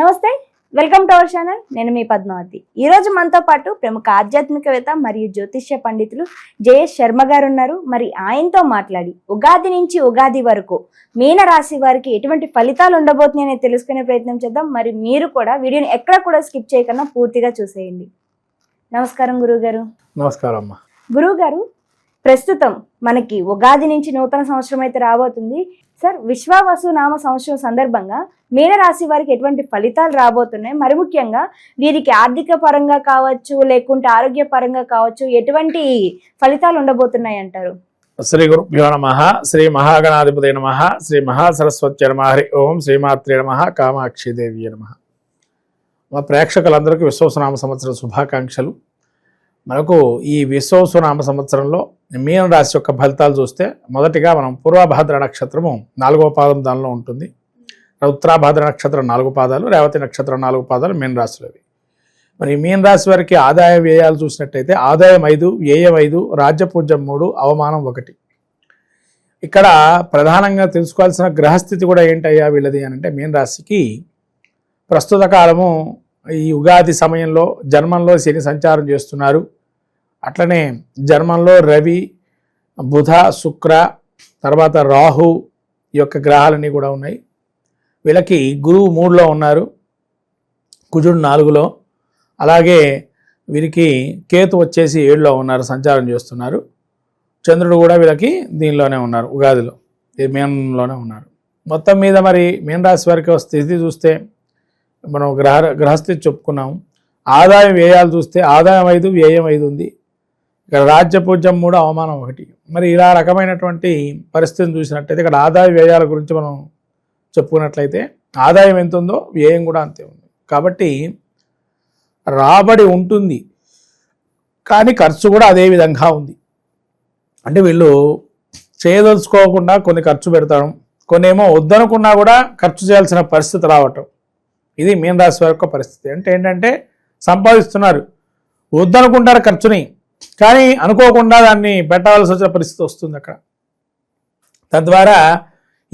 నమస్తే, welcome to our channel. నేను మీ పద్మావతి. ఈ రోజు మనతో పాటు ప్రముఖ ఆధ్యాత్మికవేత్త మరియు జ్యోతిష్య పండితులు జయేష్ శర్మ గారు ఉన్నారు. మరి ఆయనతో మాట్లాడి ఉగాది నుంచి ఉగాది వరకు మీన రాశి వారికి ఎటువంటి ఫలితాలు ఉండబోతున్నాయని తెలుసుకునే ప్రయత్నం చేద్దాం. మరి మీరు కూడా వీడియోని ఎక్కడ కూడా స్కిప్ చేయకుండా పూర్తిగా చూసేయండి. నమస్కారం గురువు గారు. నమస్కారం అమ్మా. గురువు గారు, ప్రస్తుతం మనకి ఉగాది నుంచి నూతన సంవత్సరం అయితే రాబోతుంది సార్. విశ్వావసు నామ సంవత్సరం సందర్భంగా మీనరాశి వారికి ఎటువంటి ఫలితాలు రాబోతున్నాయి, మరి ముఖ్యంగా వీరికి ఆర్థిక పరంగా కావచ్చు లేకుంటే ఆరోగ్య పరంగా కావచ్చు ఎటువంటి ఫలితాలు ఉండబోతున్నాయి అంటారు? శ్రీ గురుభ్యో నమః. శ్రీ మహాగణాధిపతే నమః. శ్రీ మహాసరస్వతి నమః. హరి ఓం. శ్రీమాత్రే నమః. కామాక్షిదేవి నమః. మా ప్రేక్షకులందరికీ విశ్వావసునామ సంవత్సరం శుభాకాంక్షలు. మనకు ఈ విశ్వావసునామ సంవత్సరంలో మీన రాశి యొక్క ఫలితాలు చూస్తే మొదటిగా మనం పూర్వభాద్ర నక్షత్రము 4వ పాదం దానిలో ఉంటుంది. ఉత్తరాభాద్ర నక్షత్రం 4 పాదాలు, రేవతి నక్షత్రం 4 పాదాలు మీన రాశిలోవి. మరి మీన రాశి వారికి ఆదాయ వ్యయాలు చూసినట్టయితే ఆదాయం 5, వ్యయం 5, రాజ్యపూజ్యం 3, అవమానం 1. ఇక్కడ ప్రధానంగా తెలుసుకోవాల్సిన గ్రహస్థితి కూడా ఏంటయ్యా వీళ్ళది అని అంటే, మీన రాశికి ప్రస్తుత కాలము ఈ ఉగాది సమయంలో జన్మంలో శని సంచారం చేస్తున్నారు. అట్లనే జన్మంలో రవి, బుధ, శుక్ర, తర్వాత రాహు ఈ యొక్క గ్రహాలన్నీ కూడా ఉన్నాయి. వీళ్ళకి గురువు 3లో ఉన్నారు, కుజుడు 4లో, అలాగే వీరికి కేతు వచ్చేసి 7లో ఉన్నారు, సంచారం చేస్తున్నారు. చంద్రుడు కూడా వీళ్ళకి దీనిలోనే ఉన్నారు, ఉగాదిలో మీనంలోనే ఉన్నారు. మొత్తం మీద మరి మీన రాశి వారికి స్థితి చూస్తే మనం గ్రహస్థితి చెప్పుకున్నాము. ఆదాయం వ్యయాలు చూస్తే ఆదాయం 5, వ్యయం 5 ఉంది. ఇక్కడ రాజ్యపూజ్యం 3, అవమానం 1. మరి ఇలా రకమైనటువంటి పరిస్థితిని చూసినట్టయితే ఇక్కడ ఆదాయ వ్యయాల గురించి మనం చెప్పుకున్నట్లయితే ఆదాయం ఎంత ఉందో వ్యయం కూడా అంతే ఉంది. కాబట్టి రాబడి ఉంటుంది కానీ ఖర్చు కూడా అదే విధంగా ఉంది. అంటే వీళ్ళు చేయదలుచుకోకుండా కొన్ని ఖర్చు పెడతాం, కొన్ని ఏమో వద్దనుకున్నా కూడా ఖర్చు చేయాల్సిన పరిస్థితి రావటం. ఇది మీన రాశి వారి యొక్క పరిస్థితి. అంటే ఏంటంటే సంపాదిస్తున్నారు, వద్దనుకుంటారు ఖర్చుని, కానీ అనుకోకుండా దాన్ని పెట్టవలసి వచ్చిన పరిస్థితి వస్తుంది అక్కడ. తద్వారా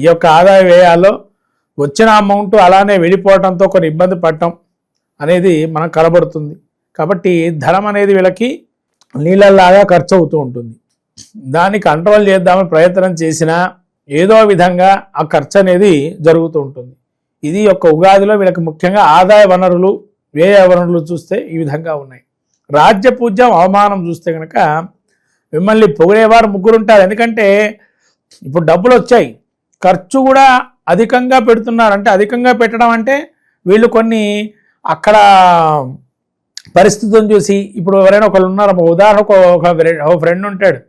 ఈ యొక్క ఆదాయ వ్యయాల్లో వచ్చిన అమౌంట్ అలానే వెళ్ళిపోవడంతో కొన్ని ఇబ్బంది పడటం అనేది మనకు కనబడుతుంది. కాబట్టి ధనం అనేది వీళ్ళకి నీళ్ళలాగా ఖర్చు అవుతూ ఉంటుంది. దాన్ని కంట్రోల్ చేద్దామని ప్రయత్నం చేసినా ఏదో విధంగా ఆ ఖర్చు అనేది జరుగుతూ ఉంటుంది. ఇది యొక్క ఉగాదిలో వీళ్ళకి ముఖ్యంగా ఆదాయ వనరులు, వ్యయ వనరులు చూస్తే ఈ విధంగా ఉన్నాయి. రాజ్యపూజ్యం, అవమానం చూస్తే కనుక మిమ్మల్ని పొగిడేవారు 3 ఉంటారు. ఎందుకంటే ఇప్పుడు డబ్బులు వచ్చాయి, ఖర్చు కూడా అధికంగా పెడుతున్నారు. అంటే అధికంగా పెట్టడం అంటే వీళ్ళు కొన్ని అక్కడ పరిస్థితులను చూసి, ఇప్పుడు ఎవరైనా ఒకళ్ళు ఉన్నారు, ఉదాహరణకు ఒక ఫ్రెండ్ ఉంటాడు,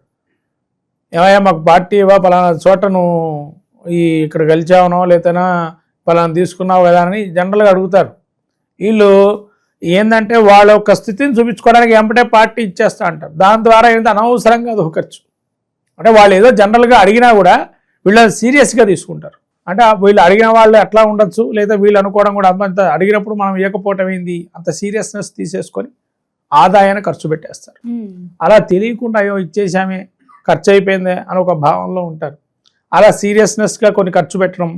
ఏమయ్యా మాకు పార్టీ ఇవ్వ, పలానా చోట నువ్వు ఇక్కడ గెలిచావనో లేదనా పలానా తీసుకున్నావు కదా అని జనరల్గా అడుగుతారు. వీళ్ళు ఏంటంటే వాళ్ళ యొక్క స్థితిని చూపించుకోవడానికి ఎంపటే పార్టీ ఇచ్చేస్తా అంటారు. దాని ద్వారా ఏంటంటే అనవసరంగా అది ఖర్చు. అంటే వాళ్ళు ఏదో జనరల్గా అడిగినా కూడా వీళ్ళు సీరియస్గా తీసుకుంటారు. అంటే వీళ్ళు అడిగిన వాళ్ళు ఎట్లా ఉండొచ్చు, లేదా వీళ్ళు అనుకోవడం కూడా అంత అడిగినప్పుడు మనం ఇవ్వకపోవటం ఏంది, అంత సీరియస్నెస్ తీసేసుకొని ఆదాయాన్ని ఖర్చు పెట్టేస్తారు. అలా తెలియకుండా అయ్యో ఇచ్చేసామే, ఖర్చు అయిపోయిందే అని ఒక భావంలో ఉంటారు. అలా సీరియస్నెస్గా కొన్ని ఖర్చు పెట్టడం,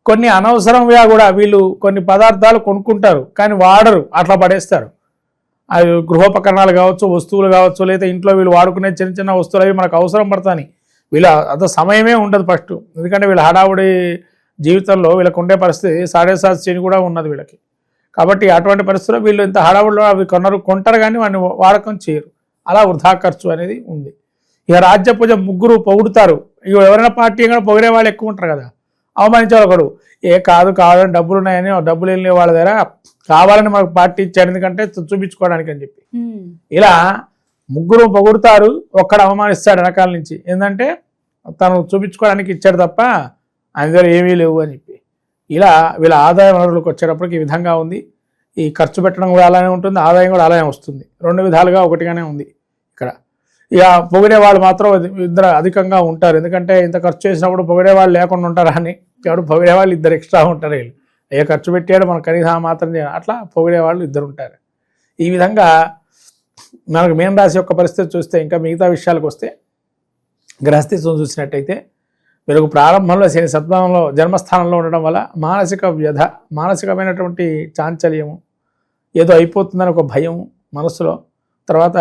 కొన్ని అనవసరంగా కూడా వీళ్ళు కొన్ని పదార్థాలు కొనుక్కుంటారు కానీ వాడరు, అట్లా పడేస్తారు. అవి గృహోపకరణాలు కావచ్చు, వస్తువులు కావచ్చు, లేదా ఇంట్లో వీళ్ళు వాడుకునే చిన్న చిన్న వస్తువులు అవి మనకు అవసరం పడతాయి. వీళ్ళ అంత సమయమే ఉండదు ఫస్ట్. ఎందుకంటే వీళ్ళ హడావుడి జీవితంలో వీళ్ళకు ఉండే పరిస్థితి 7.5 శని కూడా ఉన్నది వీళ్ళకి. కాబట్టి అటువంటి పరిస్థితుల్లో వీళ్ళు ఇంత హడావుడిలో అవి కొంటారు కానీ వాడిని వాడకం చేయరు. అలా వృధా ఖర్చు అనేది ఉంది. ఇక రాజ్యపూజ 3 పొగుడుతారు. ఇక ఎవరైనా పార్టీ కూడా పొగిడే వాళ్ళు ఎక్కువ ఉంటారు కదా, అవమానించాలి ఒకడు, కాదని డబ్బులు ఉన్నాయని డబ్బులు వెళ్ళిన వాళ్ళ దగ్గర కావాలని మనకు పార్టీ ఇచ్చాడు ఎందుకంటే చూపించుకోవడానికి అని చెప్పి ఇలా 3 పొగుడుతారు, ఒక్కడు అవమానిస్తాడు వెనకాల నుంచి. ఏంటంటే తను చూపించుకోవడానికి ఇచ్చాడు తప్ప ఆయన దగ్గర ఏమీ లేవు అని చెప్పి. ఇలా వీళ్ళ ఆదాయ వనరులకు వచ్చేటప్పటికి ఈ విధంగా ఉంది. ఈ ఖర్చు పెట్టడం కూడా అలానే ఉంటుంది, ఆదాయం కూడా అలానే వస్తుంది. 2 విధాలుగా ఒకటిగానే ఉంది ఇక్కడ. ఇక పొగిడే వాళ్ళు మాత్రం ఇద్దరు అధికంగా ఉంటారు. ఎందుకంటే ఇంత ఖర్చు చేసినప్పుడు పొగిడే వాళ్ళు లేకుండా ఉంటారా అని, ఎవడు పొగిడే వాళ్ళు 2 ఎక్స్ట్రా ఉంటారు. వీళ్ళు ఏ ఖర్చు పెట్టాడు మనకు కనీసం మాత్రం అట్లా పొగిడే వాళ్ళు 2 ఉంటారు. ఈ విధంగా మనకు మీన రాశి యొక్క పరిస్థితి చూస్తే, ఇంకా మిగతా విషయాలకు వస్తే గ్రహస్థితిని చూసినట్టయితే వీళ్ళకు ప్రారంభంలో శని సప్తమంలో జన్మస్థానంలో ఉండడం వల్ల మానసిక వ్యధ, మానసికమైనటువంటి చాంచల్యము, ఏదో అయిపోతుందని ఒక భయం మనసులో, తర్వాత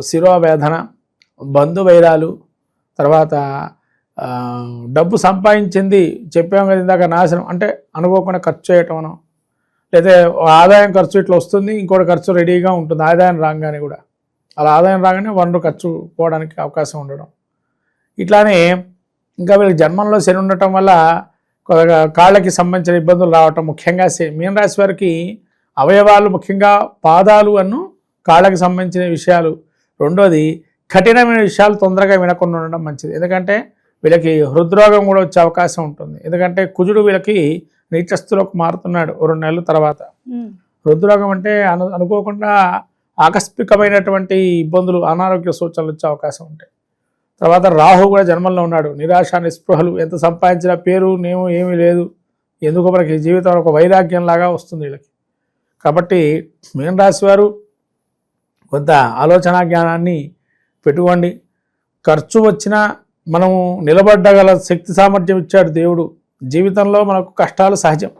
శిరోవేదన, బంధువైరాలు, తర్వాత డబ్బు సంపాదించింది చెప్పాం కదా ఇందాక నాశనం, అంటే అనుకోకుండా ఖర్చు చేయటం, లేదా ఆదాయం ఖర్చు ఇట్లా వస్తుంది, ఇంకోటి ఖర్చు రెడీగా ఉంటుంది ఆదాయం రాగానే కూడా, అలా ఆదాయం రాగానే వనరు ఖర్చు పోవడానికి అవకాశం ఉండడం. ఇట్లానే ఇంకా వీళ్ళకి జన్మంలో శని ఉండటం వల్ల కాళ్ళకి సంబంధించిన ఇబ్బందులు రావటం, ముఖ్యంగా మీన రాశి వారికి అవయవాలు ముఖ్యంగా పాదాలు కాళ్ళకి సంబంధించిన విషయాలు. రెండోది కఠినమైన విషయాలు తొందరగా వినకుండా ఉండడం మంచిది, ఎందుకంటే వీళ్ళకి హృద్రోగం కూడా వచ్చే అవకాశం ఉంటుంది. ఎందుకంటే కుజుడు వీళ్ళకి నీచస్థులోకి మారుతున్నాడు 2 నెలల తర్వాత. హృద్రోగం అంటే అనుకోకుండా ఆకస్మికమైనటువంటి ఇబ్బందులు, అనారోగ్య సూచనలు వచ్చే అవకాశం ఉంటాయి. తర్వాత రాహు కూడా జన్మంలో ఉన్నాడు, నిరాశ నిస్పృహలు, ఎంత సంపాదించిన పేరు నేమో ఏమీ లేదు, ఎందుకు మనకి జీవితంలో ఒక వైరాగ్యంలాగా వస్తుంది వీళ్ళకి. కాబట్టి మీన రాశి వారు కొంత ఆలోచన జ్ఞానాన్ని పెట్టుకోండి. ఖర్చు వచ్చినా మనము నిలబడ్డగల శక్తి సామర్థ్యం ఇచ్చాడు దేవుడు. జీవితంలో మనకు కష్టాలు సహజం,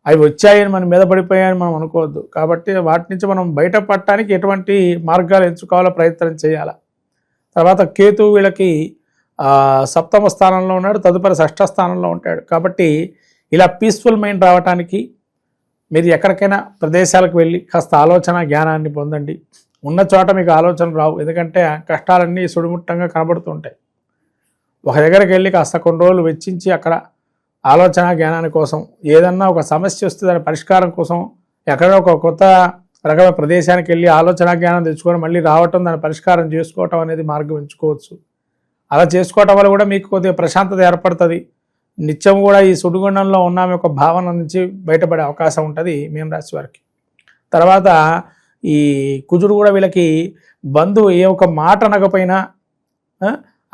అవి వచ్చాయని మన మీద పడిపోయాయని మనం అనుకోవద్దు. కాబట్టి వాటి నుంచి మనం బయటపడటానికి ఎటువంటి మార్గాలు ఎంచుకోవాలో ప్రయత్నం చేయాలి. తర్వాత కేతు వీళ్ళకి సప్తమ స్థానంలో ఉన్నాడు, తదుపరి 6వ స్థానంలో ఉంటాడు. కాబట్టి ఇలా పీస్ఫుల్ మైండ్ రావడానికి మీరు ఎక్కడికైనా ప్రదేశాలకు వెళ్ళి కాస్త ఆలోచన జ్ఞానాన్ని పొందండి. ఉన్న చోట మీకు ఆలోచనలు రావు, ఎందుకంటే కష్టాలన్నీ సుడిముట్టంగా కనబడుతుంటాయి. ఒక దగ్గరికి వెళ్ళి కాస్త కొన్ని రోజులు వెచ్చించి అక్కడ ఆలోచన జ్ఞానాని కోసం, ఏదన్నా ఒక సమస్య వస్తే దాని పరిష్కారం కోసం ఎక్కడో ఒక కొత్త రకమైన ప్రదేశానికి వెళ్ళి ఆలోచన జ్ఞానం తెచ్చుకొని మళ్ళీ రావటం, దాని పరిష్కారం చేసుకోవటం అనేది మార్గం ఎంచుకోవచ్చు. అలా చేసుకోవటం వల్ల కూడా మీకు కొద్దిగా ప్రశాంతత ఏర్పడుతుంది. నిత్యం కూడా ఈ సుడిగుండంలో ఉన్నామే ఒక భావన నుంచి బయటపడే అవకాశం ఉంటుంది మీన రాశి వారికి. తర్వాత ఈ కుజుడు కూడా వీళ్ళకి బంధువు ఏ ఒక మాట అనకపోయినా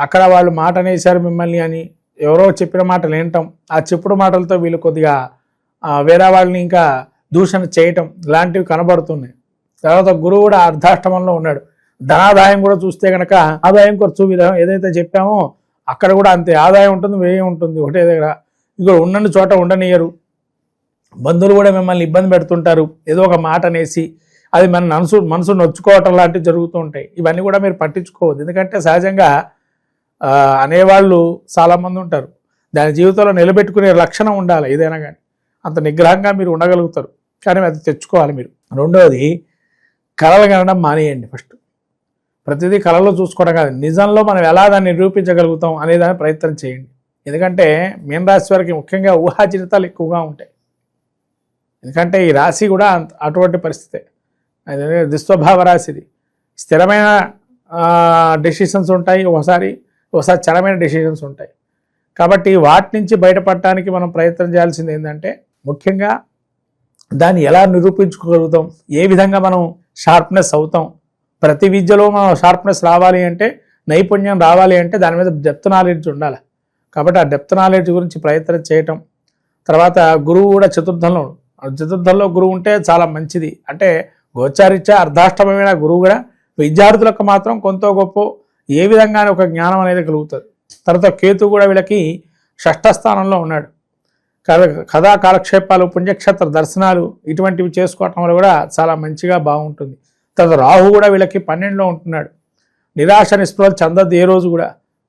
అక్కడ వాళ్ళు మాట అనేసారు మిమ్మల్ని అని ఎవరో చెప్పిన మాటలు వినటం, ఆ చెప్పుడు మాటలతో వీళ్ళు కొద్దిగా వేరే వాళ్ళని ఇంకా దూషణ చేయటం లాంటివి కనబడుతున్నాయి. తర్వాత గురువు కూడా అర్ధాష్టమంలో ఉన్నాడు. ధనాదాయం కూడా చూస్తే కనుక ఆదాయం ఖర్చు విధానం ఏదైతే చెప్పామో అక్కడ కూడా అంతే ఆదాయం ఉంటుంది, వ్యయం ఉంటుంది ఒకటే దగ్గర. ఇక్కడ ఉండని చోట ఉండనియరు. బంధువులు కూడా మిమ్మల్ని ఇబ్బంది పెడుతుంటారు, ఏదో ఒక మాట అనేసి అది మన మనసు నొచ్చుకోవటం లాంటివి జరుగుతూ ఉంటాయి. ఇవన్నీ కూడా మీరు పట్టించుకోవద్దు, ఎందుకంటే సహజంగా అనేవాళ్ళు చాలామంది ఉంటారు. దాని జీవితంలో నిలబెట్టుకునే లక్షణం ఉండాలి ఏదైనా కానీ, అంత నిగ్రహంగా మీరు ఉండగలుగుతారు. కానీ అది తెచ్చుకోవాలి మీరు. రెండవది కళలు కనడం మానేయండి. ఫస్ట్ ప్రతిదీ కళలో చూసుకోవడం కాదు, నిజంలో మనం ఎలా దాన్ని నిరూపించగలుగుతాం అనేదాన్ని ప్రయత్నం చేయండి. ఎందుకంటే మీన రాశి వారికి ముఖ్యంగా ఊహాజనితాలు ఎక్కువగా ఉంటాయి. ఎందుకంటే ఈ రాశి కూడా అటువంటి పరిస్థితే, దుస్వభావ రాశిది. స్థిరమైన డెసిషన్స్ ఉంటాయి, ఒకసారి చరమైన డెసిషన్స్ ఉంటాయి. కాబట్టి వాటి నుంచి బయటపడటానికి మనం ప్రయత్నం చేయాల్సింది ఏంటంటే ముఖ్యంగా దాన్ని ఎలా నిరూపించుకోగలుగుతాం, ఏ విధంగా మనం షార్ప్నెస్ అవుతాం. ప్రతి విద్యలో మనం షార్ప్నెస్ రావాలి అంటే, నైపుణ్యం రావాలి అంటే దాని మీద డెప్త్ నాలెడ్జ్ ఉండాలి. కాబట్టి ఆ డెప్త్ నాలెడ్జ్ గురించి ప్రయత్నం చేయటం. తర్వాత గురువు కూడా చతుర్థంలో గురువు ఉంటే చాలా మంచిది. అంటే గోచారిత్యా అర్ధాష్టమైన గురువు కూడా విద్యార్థులకు మాత్రం కొంత గొప్ప ఏ విధంగానే ఒక జ్ఞానం అనేది కలుగుతుంది. తర్వాత కేతు కూడా వీళ్ళకి 6వ స్థానంలో ఉన్నాడు. కథా కాలక్షేపాలు, పుణ్యక్షేత్ర దర్శనాలు ఇటువంటివి చేసుకోవటం వల్ల కూడా చాలా మంచిగా బాగుంటుంది. తర్వాత రాహు కూడా వీళ్ళకి 12లో ఉంటున్నాడు. నిరాశ నిస్పృహలు చెందద్దు ఏ రోజు కూడా.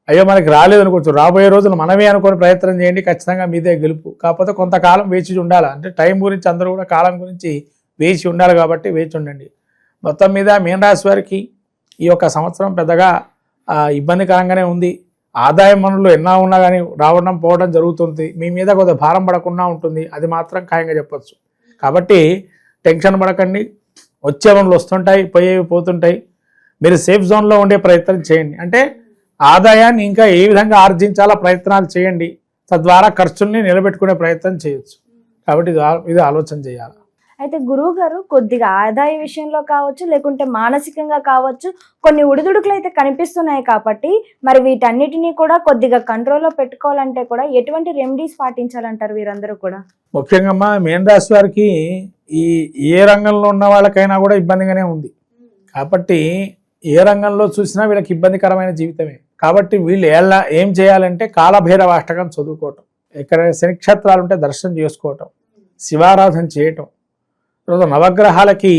అయ్యో మనకి రాలేదు అనుకోవచ్చు, రాబోయే రోజులు మనమే అనుకుని ప్రయత్నం చేయండి, ఖచ్చితంగా మీదే గెలుపు. కాకపోతే కొంతకాలం వేచి ఉండాలి. అంటే టైం గురించి అందరూ కూడా కాలం గురించి వేచి ఉండాలి, కాబట్టి వేచి ఉండండి. మొత్తం మీద మీన రాశి వారికి ఈ యొక్క సంవత్సరం పెద్దగా ఇబ్బందికరంగానే ఉంది. ఆదాయం వనరులు ఎన్నో ఉన్నా కానీ రావడం పోవడం జరుగుతుంది. మీ మీద కొద్దిగా భారం పడకుండా ఉంటుంది, అది మాత్రం ఖాయంగా చెప్పచ్చు. కాబట్టి టెన్షన్ పడకండి, వచ్చే వనరులు వస్తుంటాయి, పోయేవి పోతుంటాయి. మీరు సేఫ్ జోన్లో ఉండే ప్రయత్నం చేయండి. అంటే ఆదాయాన్ని ఇంకా ఏ విధంగా ఆర్జించాలో ప్రయత్నాలు చేయండి, తద్వారా ఖర్చుల్ని నిలబెట్టుకునే ప్రయత్నం చేయొచ్చు. కాబట్టి ఇది ఆలోచన చేయాలి. అయితే గురువు గారు కొద్దిగా ఆదాయ విషయంలో కావచ్చు, లేకుంటే మానసికంగా కావచ్చు, కొన్ని ఉడిదుడుకులు అయితే కనిపిస్తున్నాయి. కాబట్టి మరి వీటన్నిటినీ కూడా కొద్దిగా కంట్రోల్లో పెట్టుకోవాలంటే కూడా ఎటువంటి రెమెడీస్ పాటించాలంటారు వీరందరూ కూడా? ముఖ్యంగా మీన రాశి వారికి ఏ రంగంలో ఉన్న వాళ్ళకైనా కూడా ఇబ్బందిగానే ఉంది. కాబట్టి ఏ రంగంలో చూసినా వీళ్ళకి ఇబ్బందికరమైన జీవితమే. కాబట్టి వీళ్ళు ఏం చేయాలంటే కాలభైరవ అష్టకం చదువుకోవటం, ఎక్కడ శనిక్షేత్రాలు ఉంటే దర్శనం చేసుకోవటం, శివారాధన చేయటం. తర్వాత నవగ్రహాలకి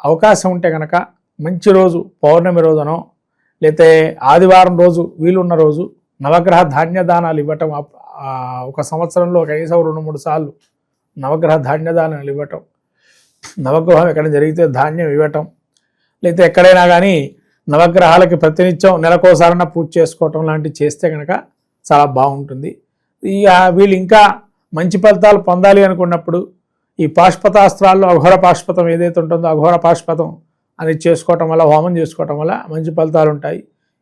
అవకాశం ఉంటే కనుక మంచి రోజు పౌర్ణమి రోజునో లేతే ఆదివారం రోజు వీలున్న రోజు నవగ్రహ ధాన్యదానాలు ఇవ్వటం. ఒక సంవత్సరంలో కనీసం 2-3 సార్లు నవగ్రహ ధాన్యదానాలు ఇవ్వటం, నవగ్రహం ఎక్కడ జరిగితే ధాన్యం ఇవ్వటం, లేకపోతే ఎక్కడైనా కానీ నవగ్రహాలకి ప్రతినిత్యం నెలకోసారన్నా పూజ చేసుకోవటం లాంటివి చేస్తే కనుక చాలా బాగుంటుంది. వీళ్ళు ఇంకా మంచి ఫలితాలు పొందాలి అనుకున్నప్పుడు ఈ పాశుపతాస్త్రాల్లో అఘోర పాశుపతం ఏదైతే ఉంటుందో అఘోర పాశుపతం అనేది చేసుకోవటం వల్ల, హోమం చేసుకోవటం వల్ల మంచి ఫలితాలు ఉంటాయి.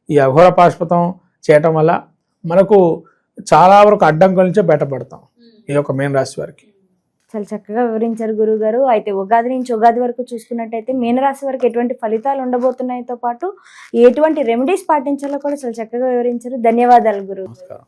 ఈ అఘోర పాశుపతం చేయటం వల్ల మనకు చాలా వరకు అడ్డంకుల నుంచే బయటపడతాం ఈ యొక్క మీన రాశి వారికి. చాలా చక్కగా వివరించారు గురువు గారు. అయితే ఉగాది నుంచి ఉగాది వరకు చూసుకున్నట్టయితే మీనరాశి వరకు ఎటువంటి ఫలితాలు ఉండబోతున్నాయితో పాటు ఎటువంటి రెమెడీస్ పాటించాలో కూడా చాలా చక్కగా వివరించారు. ధన్యవాదాలు గురువు. నమస్కారం.